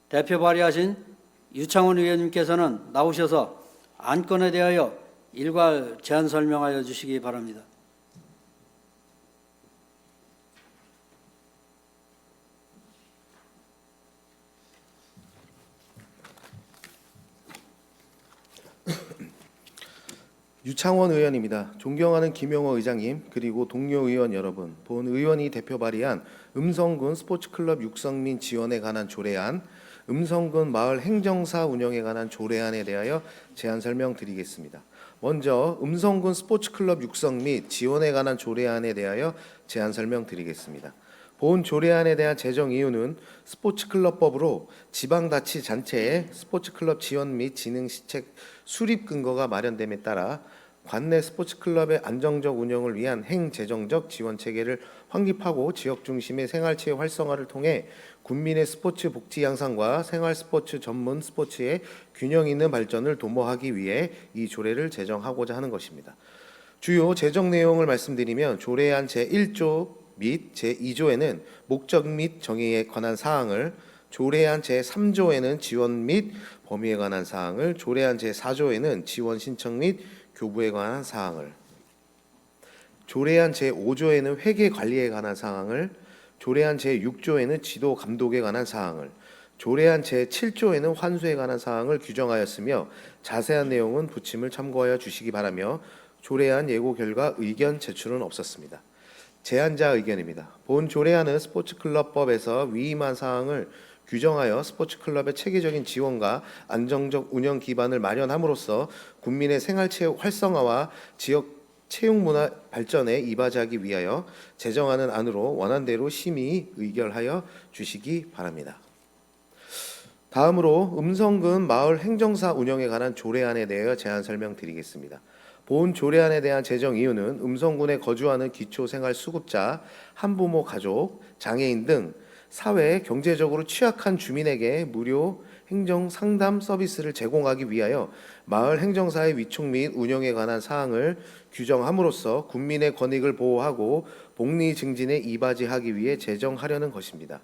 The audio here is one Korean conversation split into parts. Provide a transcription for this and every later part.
대표 발의하신 유창훈 의원님께서는 나오셔서 안건에 대하여 일괄 제안 설명하여 주시기 바랍니다. 유창원 의원입니다. 존경하는 김영호 의장님 그리고 동료 의원 여러분, 본 의원이 대표 발의한 음성군 스포츠클럽 육성 및 지원에 관한 조례안, 음성군 마을 행정사 운영에 관한 조례안에 대하여 제안 설명드리겠습니다. 먼저 음성군 스포츠클럽 육성 및 지원에 관한 조례안에 대하여 제안 설명드리겠습니다. 본 조례안에 대한 제정 이유는 스포츠클럽법으로 지방자치단체의 스포츠클럽 지원 및 진흥시책 수립 근거가 마련됨에 따라 관내 스포츠클럽의 안정적 운영을 위한 행재정적 지원 체계를 확립하고 지역 중심의 생활체육 활성화를 통해 국민의 스포츠 복지 향상과 생활 스포츠 전문 스포츠의 균형 있는 발전을 도모하기 위해 이 조례를 제정하고자 하는 것입니다. 주요 제정 내용을 말씀드리면 조례안 제1조 및 제2조에는 목적 및 정의에 관한 사항을, 조례안 제3조에는 지원 및 범위에 관한 사항을, 조례안 제4조에는 지원 신청 및 교부에 관한 사항을, 조례안 제5조에는 회계 관리에 관한 사항을, 조례안 제6조에는 지도 감독에 관한 사항을, 조례안 제7조에는 환수에 관한 사항을 규정하였으며 자세한 내용은 부침을 참고하여 주시기 바라며 조례안 예고 결과 의견 제출은 없었습니다. 제안자 의견입니다. 본 조례안은 스포츠클럽법에서 위임한 사항을 규정하여 스포츠클럽의 체계적인 지원과 안정적 운영 기반을 마련함으로써 국민의 생활체육 활성화와 지역 체육문화 발전에 이바지하기 위하여 제정하는 안으로 원안대로 심의 의결하여 주시기 바랍니다. 다음으로 음성군 마을 행정사 운영에 관한 조례안에 대하여 제안 설명드리겠습니다. 본 조례안에 대한 제정 이유는 음성군에 거주하는 기초생활수급자, 한부모 가족, 장애인 등 사회에 경제적으로 취약한 주민에게 무료 행정 상담 서비스를 제공하기 위하여 마을 행정사의 위촉 및 운영에 관한 사항을 규정함으로써 국민의 권익을 보호하고 복리 증진에 이바지하기 위해 제정하려는 것입니다.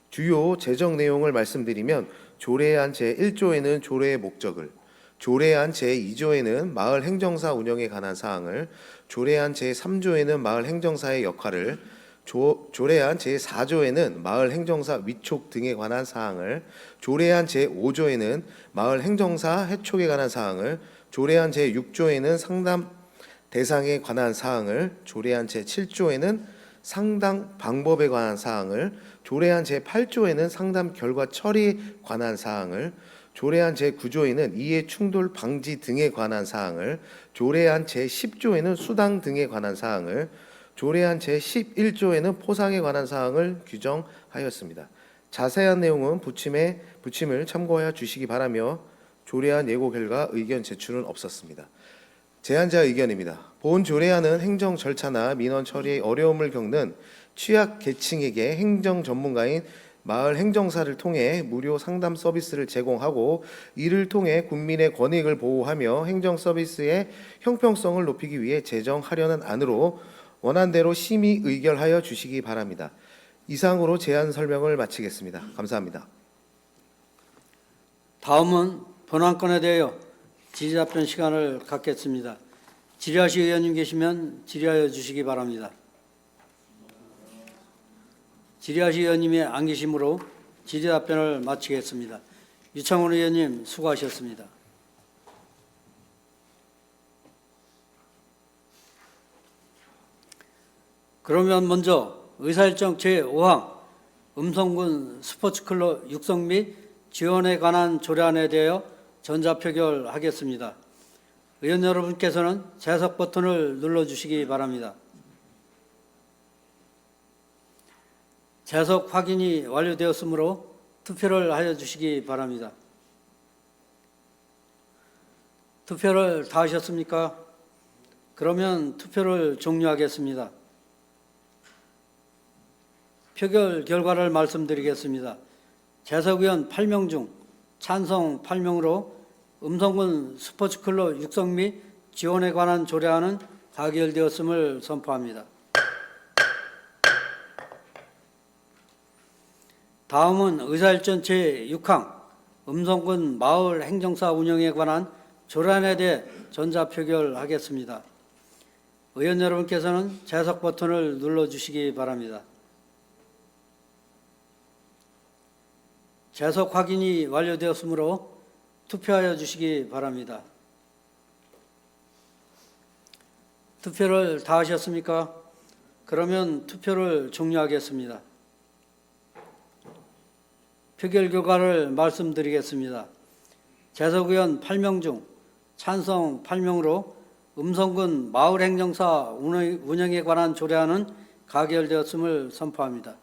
주요 제정 내용을 말씀드리면 조례안 제1조에는 조례의 목적을, 조례안 제2조에는 마을 행정사 운영에 관한 사항을, 조례안 제3조에는 마을 행정사의 역할을, 조례안 제4조에는 마을 행정사 위촉 등에 관한 사항을, 조례안 제5조에는 마을 행정사 해촉에 관한 사항을, 조례안 제6조에는 상담 대상에 관한 사항을, 조례안 제7조에는 상담 방법에 관한 사항을, 조례안 제8조에는 상담 결과 처리에 관한 사항을, 조례안 제9조에는 이해 충돌 방지 등에 관한 사항을, 조례안 제10조에는 수당 등에 관한 사항을, 조례안 제11조에는 포상에 관한 사항을 규정하였습니다. 자세한 내용은 부침을 참고하여 주시기 바라며 조례안 예고 결과 의견 제출은 없었습니다. 제안자 의견입니다. 본 조례안은 행정 절차나 민원 처리에 어려움을 겪는 취약 계층에게 행정 전문가인 마을 행정사를 통해 무료 상담 서비스를 제공하고 이를 통해 국민의 권익을 보호하며 행정 서비스의 형평성을 높이기 위해 제정하려는 안으로 원안대로 심의 의결하여 주시기 바랍니다. 이상으로 제안 설명을 마치겠습니다. 감사합니다. 다음은 본안건에 대하여 질의답변 시간을 갖겠습니다. 질의하실 의원님 계시면 질의하여 주시기 바랍니다. 질의하실 의원님이 안 계시므로 질의답변을 마치겠습니다. 유창훈 의원님 수고하셨습니다. 그러면 먼저 의사일정 제5항 음성군 스포츠클럽 육성 및 지원에 관한 조례안에 대하여 전자표결하겠습니다. 의원 여러분께서는 재석 버튼을 눌러주시기 바랍니다. 재석 확인이 완료되었으므로 투표를 하여 주시기 바랍니다. 투표를 다 하셨습니까? 그러면 투표를 종료하겠습니다. 표결 결과를 말씀드리겠습니다. 재석 의원 8명 중 찬성 8명으로 음성군 스포츠클럽 육성 및 지원에 관한 조례안은 가결되었음을 선포합니다. 다음은 의사일전 제6항 음성군 마을 행정사 운영에 관한 조례안에 대해 전자표결하겠습니다. 의원 여러분께서는 재석 버튼을 눌러주시기 바랍니다. 재석 확인이 완료되었으므로 투표하여 주시기 바랍니다. 투표를 다 하셨습니까? 그러면 투표를 종료하겠습니다. 표결 결과를 말씀드리겠습니다. 재석 의원 8명 중 찬성 8명으로 음성군 마을행정사 운영에 관한 조례안은 가결되었음을 선포합니다.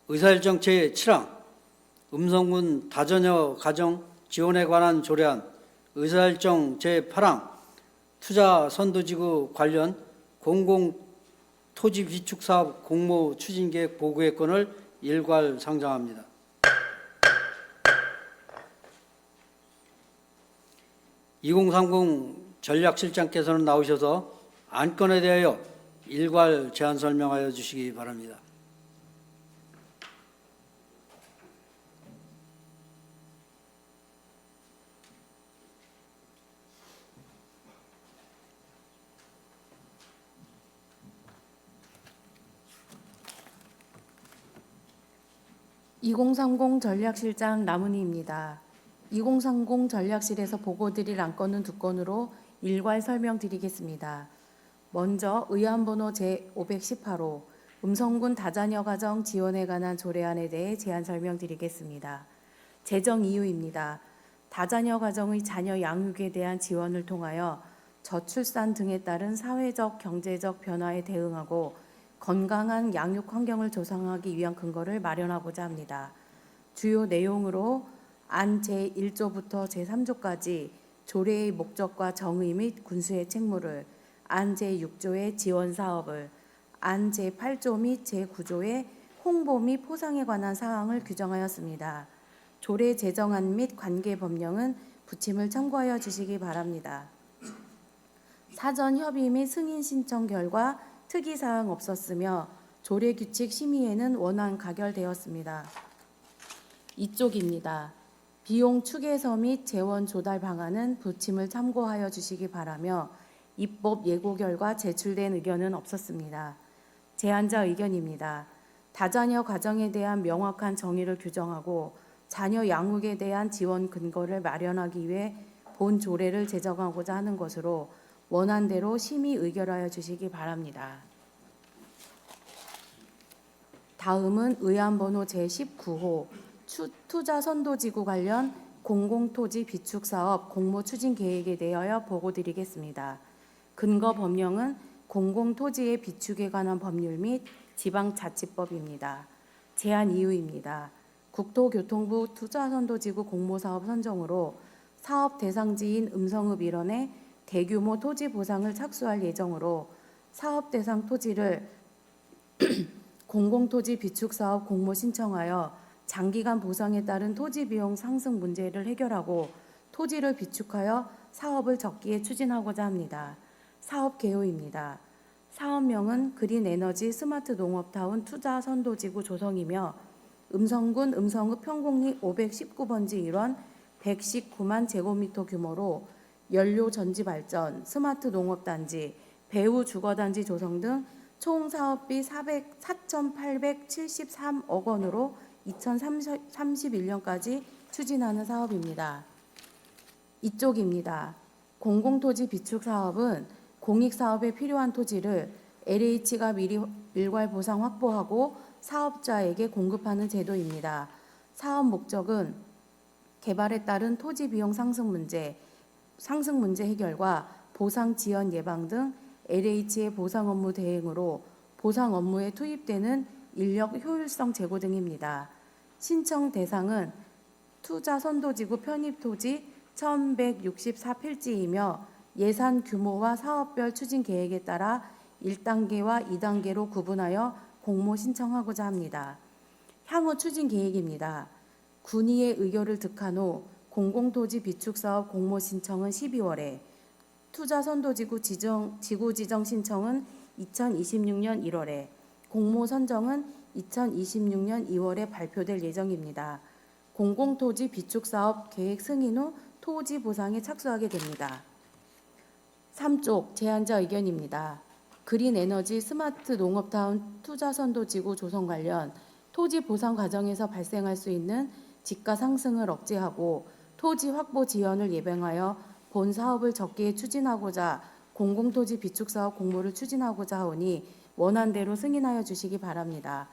의사일정 제7항 음성군 다자녀 가정 지원에 관한 조례안, 의사일정 제8항 투자 선도지구 관련 공공토지 비축사업 공모 추진계획 보고의 건을 일괄 상정합니다. (2030) 전략실장께서는 나오셔서 안건에 대하여 일괄 제안 설명하여 주시기 바랍니다. (2030) 전략실장 남은희입니다. 2030 전략실에서 보고드릴 안건은 2건으로 일괄 설명드리겠습니다. 먼저 의안번호 제518호 음성군 다자녀 가정 지원에 관한 조례안에 대해 제안 설명드리겠습니다. 재정 이유입니다. 다자녀 가정의 자녀 양육에 대한 지원을 통하여 저출산 등에 따른 사회적, 경제적 변화에 대응하고 건강한 양육 환경을 조성하기 위한 근거를 마련하고자 합니다. 주요 내용으로 안 제1조부터 제3조까지 조례의 목적과 정의 및 군수의 책무를, 안 제6조의 지원 사업을, 안 제8조 및 제9조의 홍보 및 포상에 관한 사항을 규정하였습니다. 조례 제정안 및 관계 법령은 부침을 참고하여 주시기 바랍니다. 사전 협의 및 승인 신청 결과 특이사항 없었으며 조례규칙 심의에는 원안 가결되었습니다. 이쪽입니다. 비용 축에서 및 재원 조달 방안은 부침을 참고하여 주시기 바라며 입법 예고 결과 제출된 의견은 없었습니다. 제안자 의견입니다. 다자녀 가정에 대한 명확한 정의를 규정하고 자녀 양육에 대한 지원 근거를 마련하기 위해 본 조례를 제정하고자 하는 것으로 원안대로 심의 의결하여 주시기 바랍니다. 다음은 의안번호 제19호 투자선도지구 관련 공공토지 비축사업 공모 추진 계획에 대하여 보고드리겠습니다. 근거 법령은 공공토지의 비축에 관한 법률 및 지방자치법입니다. 제안 이유입니다. 국토교통부 투자선도지구 공모사업 선정으로 사업 대상지인 음성읍 일원에 대규모 토지 보상을 착수할 예정으로 사업 대상 토지를 공공토지 비축사업 공모 신청하여 장기간 보상에 따른 토지 비용 상승 문제를 해결하고 토지를 비축하여 사업을 적기에 추진하고자 합니다. 사업 개요입니다. 사업명은 그린에너지 스마트 농업타운 투자 선도지구 조성이며 음성군 음성읍 평곡리 519번지 일원 119만 제곱미터 규모로 연료 전지 발전, 스마트 농업단지, 배후 주거단지 조성 등 총 사업비 4,873억 원으로 2031년까지 추진하는 사업입니다. 이쪽입니다. 공공토지 비축 사업은 공익사업에 필요한 토지를 LH가 미리 일괄 보상 확보하고 사업자에게 공급하는 제도입니다. 사업 목적은 개발에 따른 토지 비용 상승 문제 해결과 보상 지연 예방 등 LH의 보상 업무 대행으로 보상 업무에 투입되는 인력 효율성 제고 등입니다. 신청 대상은 투자 선도지구 편입 토지 1,164필지이며 예산 규모와 사업별 추진 계획에 따라 1단계와 2단계로 구분하여 공모 신청하고자 합니다. 향후 추진 계획입니다. 군의의 의결을 득한 후 공공토지 비축사업 공모 신청은 12월에, 투자선도지구 지구 지정 신청은 2026년 1월에, 공모 선정은 2026년 2월에 발표될 예정입니다. 공공토지 비축사업 계획 승인 후 토지 보상에 착수하게 됩니다. 3쪽 제안자 의견입니다. 그린에너지 스마트 농업타운 투자선도지구 조성 관련 토지 보상 과정에서 발생할 수 있는 지가 상승을 억제하고 토지 확보 지연을 예방하여 본 사업을 적게 추진하고자 공공토지 비축사업 공모를 추진하고자 하오니 원안대로 승인하여 주시기 바랍니다.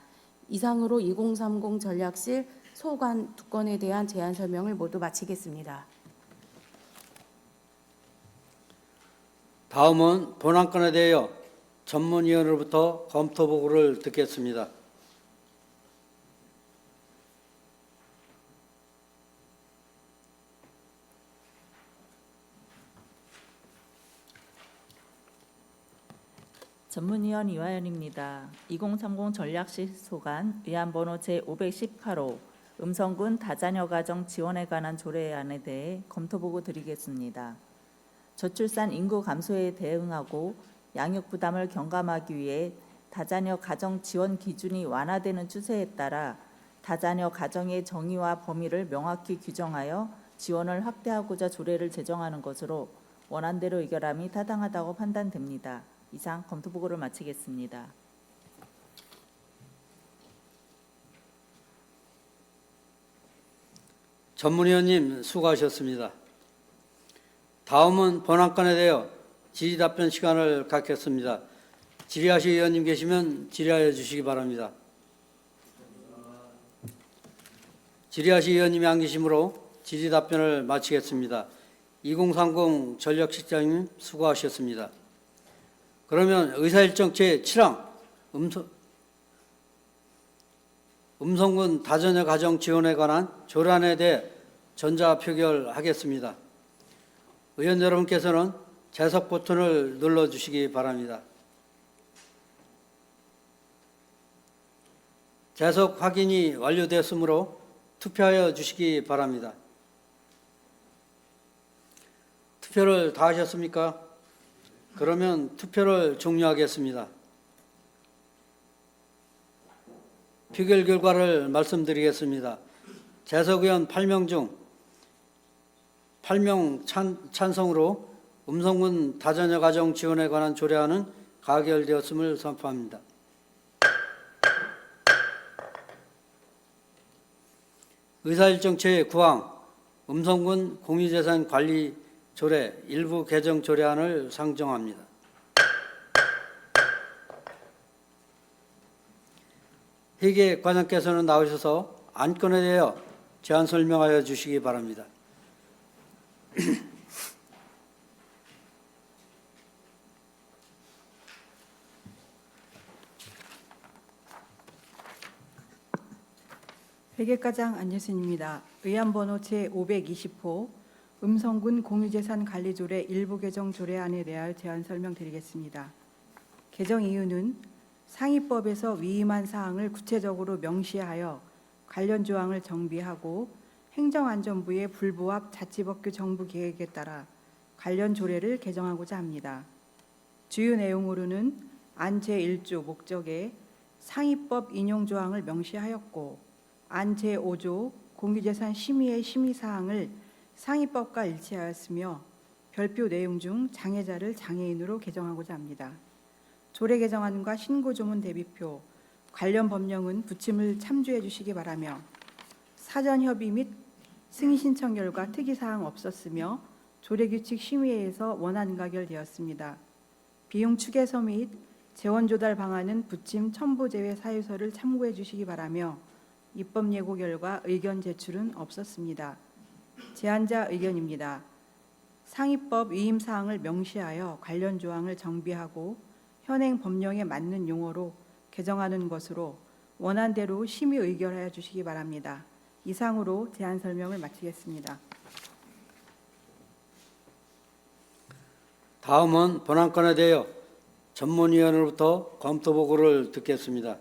이상으로 2030 전략실 소관 2건에 대한 제안 설명을 모두 마치겠습니다. 다음은 본안건에 대하여 전문위원으로부터 검토 보고를 듣겠습니다. 전문위원 이화연입니다. 2030 전략실 소관 의안번호 제518호 음성군 다자녀 가정 지원에 관한 조례안에 대해 검토 보고 드리겠습니다. 저출산 인구 감소에 대응하고 양육 부담을 경감하기 위해 다자녀 가정 지원 기준이 완화되는 추세에 따라 다자녀 가정의 정의와 범위를 명확히 규정하여 지원을 확대하고자 조례를 제정하는 것으로 원안대로 의결함이 타당하다고 판단됩니다. 이상 검토 보고를 마치겠습니다. 전문위원님 수고하셨습니다. 다음은 본안건에 대하여 질의답변 시간을 갖겠습니다. 질의하실 의원님 계시면 질의하여 주시기 바랍니다. 질의하실 의원님이 안 계시므로 질의답변을 마치겠습니다. 2030 전략실장님 수고하셨습니다. 그러면 의사일정 제7항 음성군 다자녀 가정 지원에 관한 조례안에 대해 전자표결하겠습니다. 의원 여러분께서는 재석 버튼을 눌러주시기 바랍니다. 재석 확인이 완료되었으므로 투표하여 주시기 바랍니다. 투표를 다 하셨습니까? 그러면 투표를 종료하겠습니다. 표결 결과를 말씀드리겠습니다. 재석 의원 8명 중 8명 찬성으로 음성군 다자녀 가정 지원에 관한 조례안은 가결되었음을 선포합니다. 의사일정 제9항 음성군 공유재산 관리 조례 일부 개정 조례안을 상정합니다. 회계 과장께서는 나오셔서 안건에 대하여 제안 설명하여 주시기 바랍니다. 회계과장 안예순입니다. 의안번호 제520호 음성군 공유재산 관리조례 일부 개정 조례안에 대하여 제안 설명드리겠습니다. 개정 이유는 상위법에서 위임한 사항을 구체적으로 명시하여 관련 조항을 정비하고 행정안전부의 불부합 자치법규 정부 계획에 따라 관련 조례를 개정하고자 합니다. 주요 내용으로는 안 제1조 목적에 상위법 인용 조항을 명시하였고 안 제5조 공유재산 심의의 심의사항을 상위법과 일치하였으며 별표 내용 중 장애자를 장애인으로 개정하고자 합니다. 조례 개정안과 신고조문 대비표, 관련 법령은 부침을 참조해 주시기 바라며 사전 협의 및 승인 신청 결과 특이사항 없었으며 조례규칙 심의회에서 원안 가결되었습니다. 비용 추계서 및 재원 조달 방안은 부침 첨부 제외 사유서를 참고해 주시기 바라며 입법 예고 결과 의견 제출은 없었습니다. 제안자 의견입니다. 상위법 위임 사항을 명시하여 관련 조항을 정비하고 현행 법령에 맞는 용어로 개정하는 것으로 원안대로 심의 의결하여 주시기 바랍니다. 이상으로 제안 설명을 마치겠습니다. 다음은 본안건에 대하여 전문위원으로부터 검토 보고를 듣겠습니다.